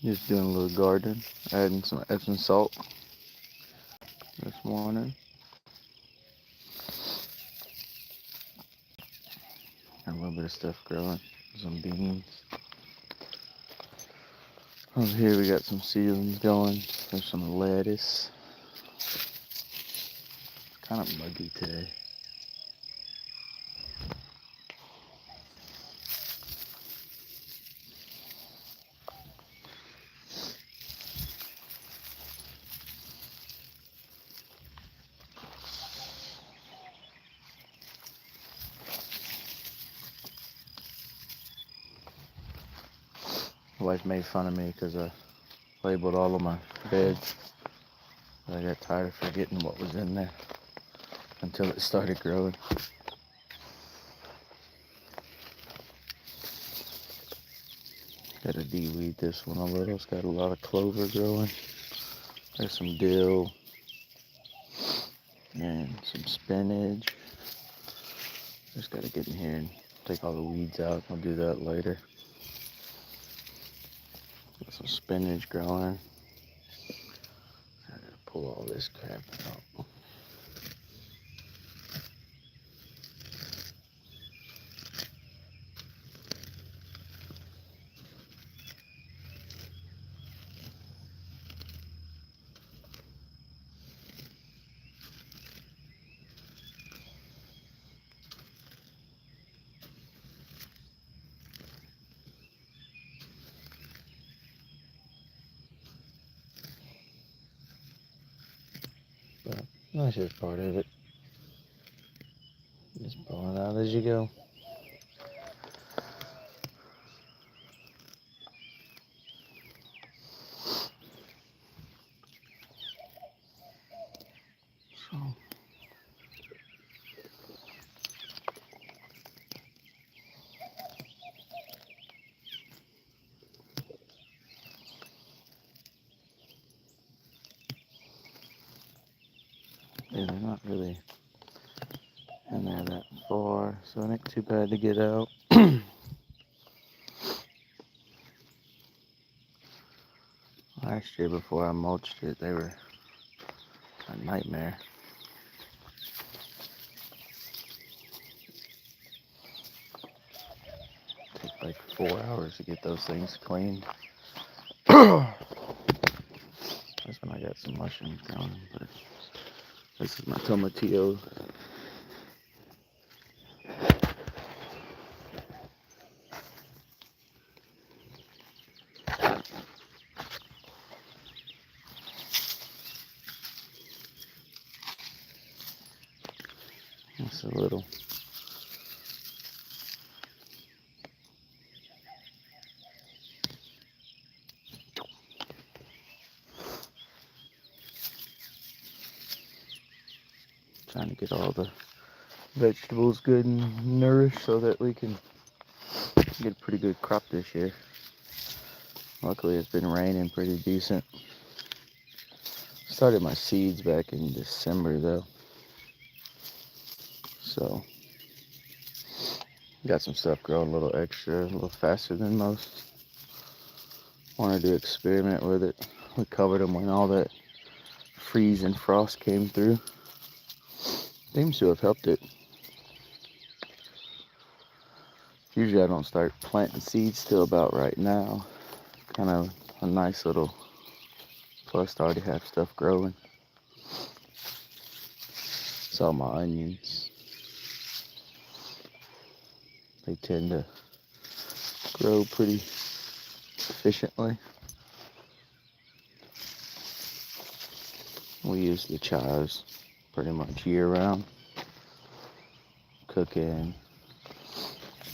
Just doing a little garden, adding some Epsom salt this morning. Got a little bit of stuff growing, some beans. Over here we got some seedlings going. There's some lettuce. Kind of muggy today. My wife made fun of me because I labeled all of my beds. But I got tired of forgetting what was in there until it started growing. Got to de-weed this one a little. It's got a lot of clover growing. There's some dill and some spinach. Just got to get in here and take all the weeds out. I'll do that later. Got some spinach growing. I gotta pull all this crap out. But that's just part of it. Just pulling out as you go. So, yeah, they're not really in there that far, so it ain't too bad to get out. Last year before I mulched it, they were a nightmare. Took like 4 hours to get those things cleaned. That's when I got some mushrooms growing, but this is my tomatillo. It's a little. Trying to get all the vegetables good and nourished so that we can get a pretty good crop this year. Luckily it's been raining pretty decent. Started my seeds back in December though. So got some stuff growing a little extra, a little faster than most. Wanted to experiment with it. We covered them when all that freeze and frost came through. Seems to have helped it. Usually I don't start planting seeds till about right now. Kind of a nice little plus to already have stuff growing. Saw my onions. They tend to grow pretty efficiently. We use the chives pretty much year round. Cooking,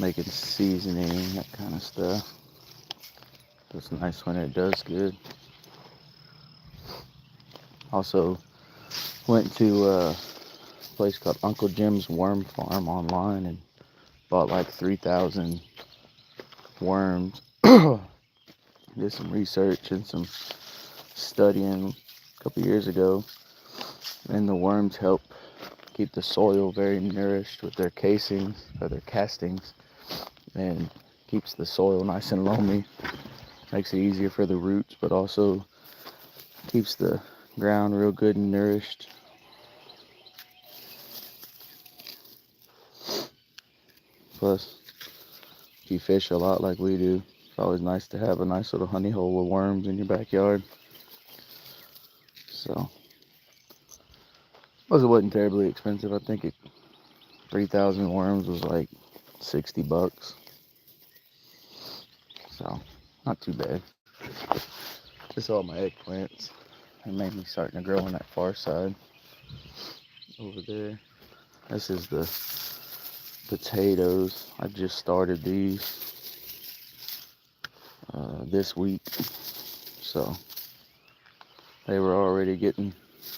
making seasoning, that kind of stuff. It's nice when it does good. Also went to a place called Uncle Jim's Worm Farm online and bought like 3,000 worms. Did some research and some studying a couple years ago, and the worms help keep the soil very nourished with their casings or their castings, and keeps the soil nice and loamy Makes it easier for the roots, but also keeps the ground real good and nourished. Plus, if you fish a lot like we do, it's always nice to have a nice little honey hole with worms in your backyard. So, plus it wasn't terribly expensive. I think 3,000 worms was like $60. So, not too bad. Just all my eggplants. They're mainly starting to grow on that far side over there. This is the potatoes. I just started these this week, so they were already getting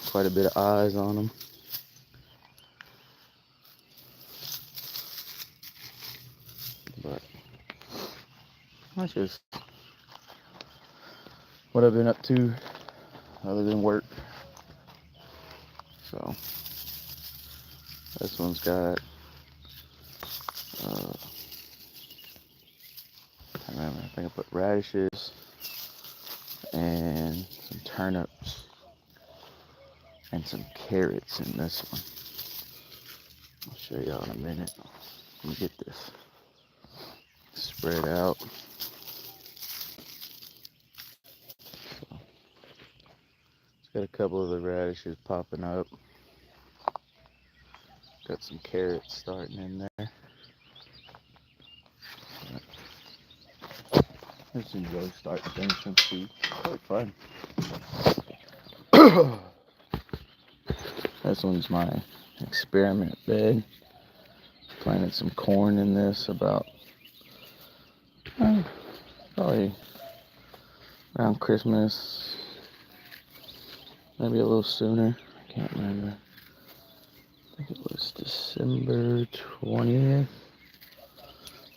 quite a bit of eyes on them. But that's just what I've been up to other than work. So this one's got I think I put radishes and some turnips and some carrots in this one. I'll show y'all in a minute. Let me get this spread out. So, it's got a couple of the radishes popping up. Got some carrots starting in there. I just enjoy starting things from seed. Quite fun. This one's my experiment bed. Planted some corn in this about probably around Christmas, maybe a little sooner. I can't remember. I think it was December 20th.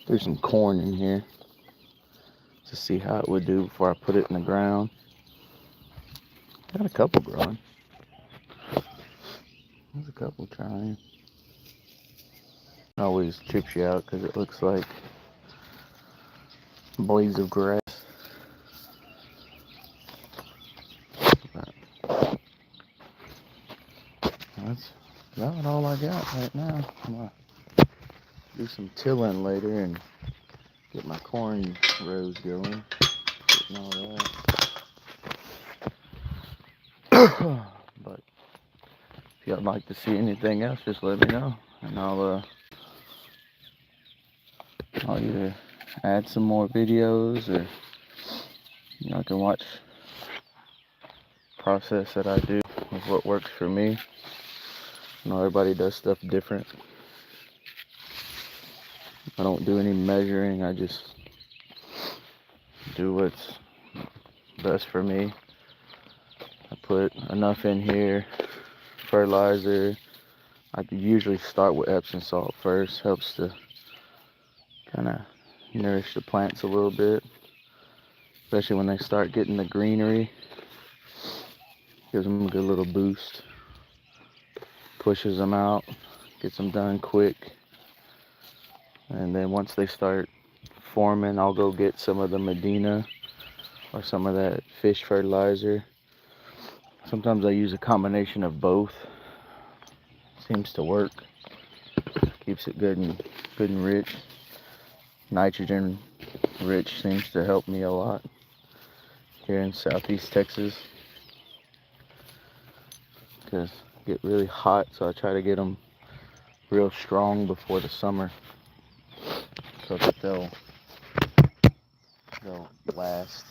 Threw some corn in here to see how it would do before I put it in the ground. Got a couple growing. There's a couple trying. Always trips you out because it looks like blades of grass. That's about all I got right now. I'm gonna do some tilling later and get my corn rows going. Getting all that. But if y'all like to see anything else, just let me know, and I'll either add some more videos, or I can watch the process that I do with what works for me. Everybody does stuff different. I don't do any measuring. I just do what's best for me. I put enough in here. Fertilizer. I usually start with Epsom salt first. Helps to kind of nourish the plants a little bit, especially when they start getting the greenery. Gives them a good little boost. Pushes them out. Gets them done quick. And then once they start forming, I'll go get some of the Medina or some of that fish fertilizer. Sometimes I use a combination of both. Seems to work. Keeps it good and rich. Nitrogen rich seems to help me a lot here in Southeast Texas, because it get really hot, so I try to get them real strong before the summer so that they'll last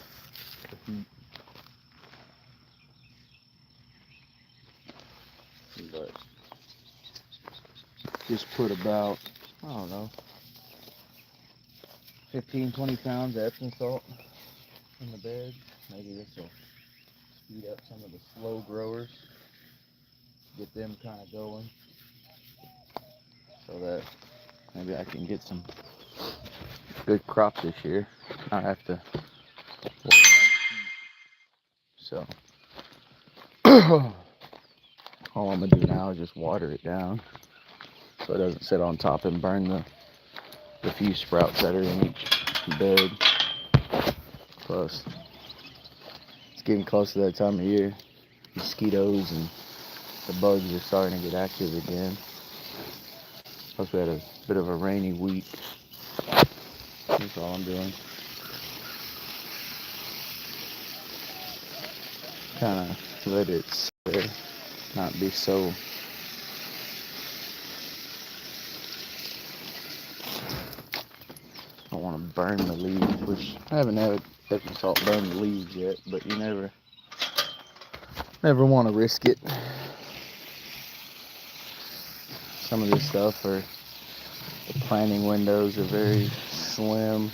the heat. But just put about, I don't know, 15-20 pounds of Epsom salt in the bed. Maybe this will speed up some of the slow growers, get them kind of going, so that maybe I can get some good crop this year. I have to work. So all I'm gonna do now is just water it down so it doesn't sit on top and burn the few sprouts that are in each bed. Plus, it's getting close to that time of year. Mosquitoes and the bugs are starting to get active again. Plus, we had a bit of a rainy week. That's all I'm doing. Kind of let it sit there, not be so. I don't want to burn the leaves, which I haven't had Epsom salt burn the leaves yet, but you never want to risk it. Some of this stuff the planting windows are very slim,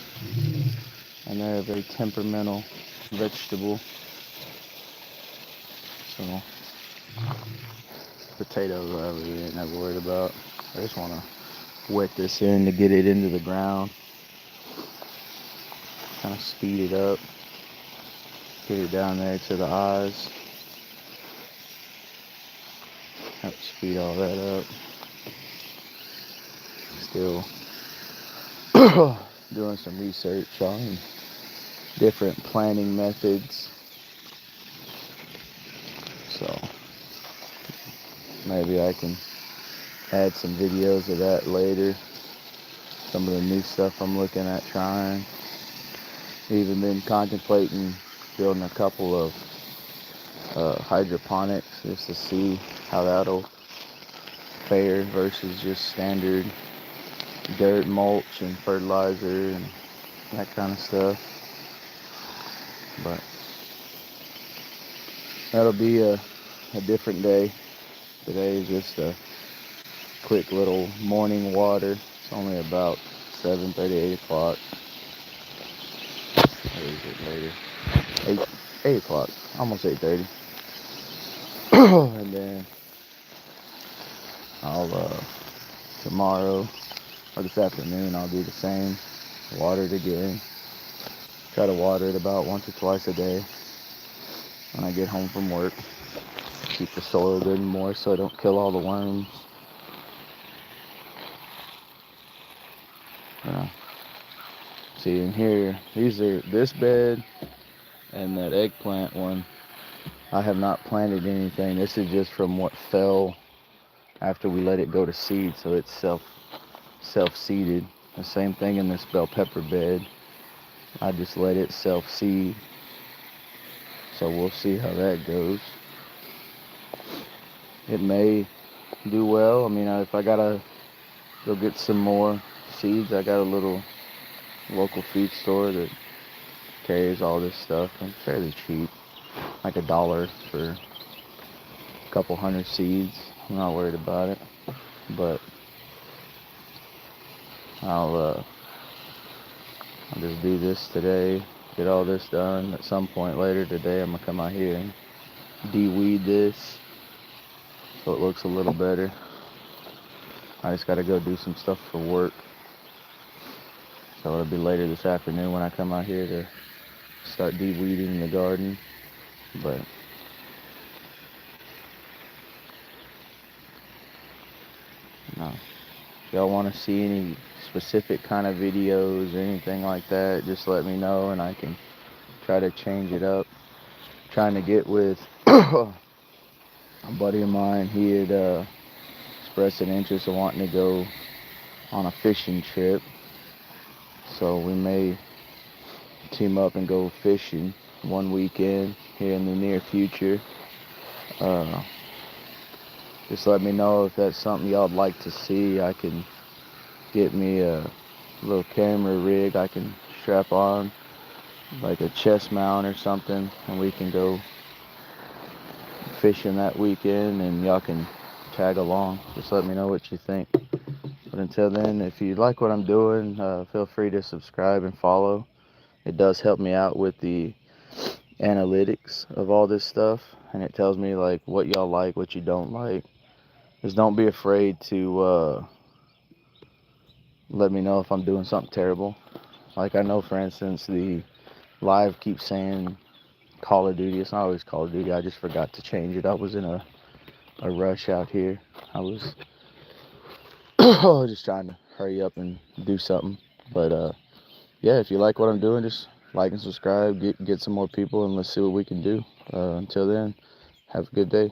and they're a very temperamental vegetable. So potatoes I really ain't never worried about. I just want to wet this in to get it into the ground, kind of speed it up, get it down there to the eyes, help speed all that up. Still doing some research on different planting methods, so maybe I can add some videos of that later. Some of the new stuff I'm looking at trying. Even been contemplating building a couple of hydroponics just to see how that'll fare versus just standard dirt mulch and fertilizer and that kind of stuff. But that'll be a different day. Today is just a quick little morning water. It's only about 7:30, 8 o'clock. Or is it later? 8 o'clock, almost 8:30. And then I'll tomorrow or this afternoon I'll do the same. Water it again. Try to water it about once or twice a day when I get home from work. Keep the soil good and moist so I don't kill all the worms. See in here, these are this bed and that eggplant one. I have not planted anything. This is just from what fell after we let it go to seed, so it's self-seeded. The same thing in this bell pepper bed. I just let it self-seed, so we'll see how that goes. It may do well. I mean, if I gotta go get some more seeds, I got a little local feed store that carries all this stuff. It's fairly cheap, like $1 for a couple hundred seeds. I'm not worried about it, but I'll just do this today, get all this done. At some point later today, I'm gonna come out here and de-weed this so it looks a little better. I just gotta go do some stuff for work, so it'll be later this afternoon when I come out here to start de-weeding the garden. But no, if y'all want to see any specific kind of videos or anything like that, just let me know and I can try to change it up. Trying to get with a buddy of mine. He had expressed an interest in wanting to go on a fishing trip, so we may team up and go fishing one weekend here in the near future. Just let me know if that's something y'all'd like to see. I can get me a little camera rig I can strap on, like a chest mount or something, and we can go fishing that weekend and y'all can tag along. Just let me know what you think. But until then, if you like what I'm doing, feel free to subscribe and follow. It does help me out with the analytics of all this stuff, and it tells me like what y'all like, what you don't like. Just don't be afraid to let me know if I'm doing something terrible. Like I know, for instance, the live keeps saying Call of Duty. It's not always Call of Duty. I just forgot to change it. I was in a rush out here. I was just trying to hurry up and do something. But yeah, if you like what I'm doing, just like and subscribe, get some more people, and let's see what we can do. Until then, have a good day.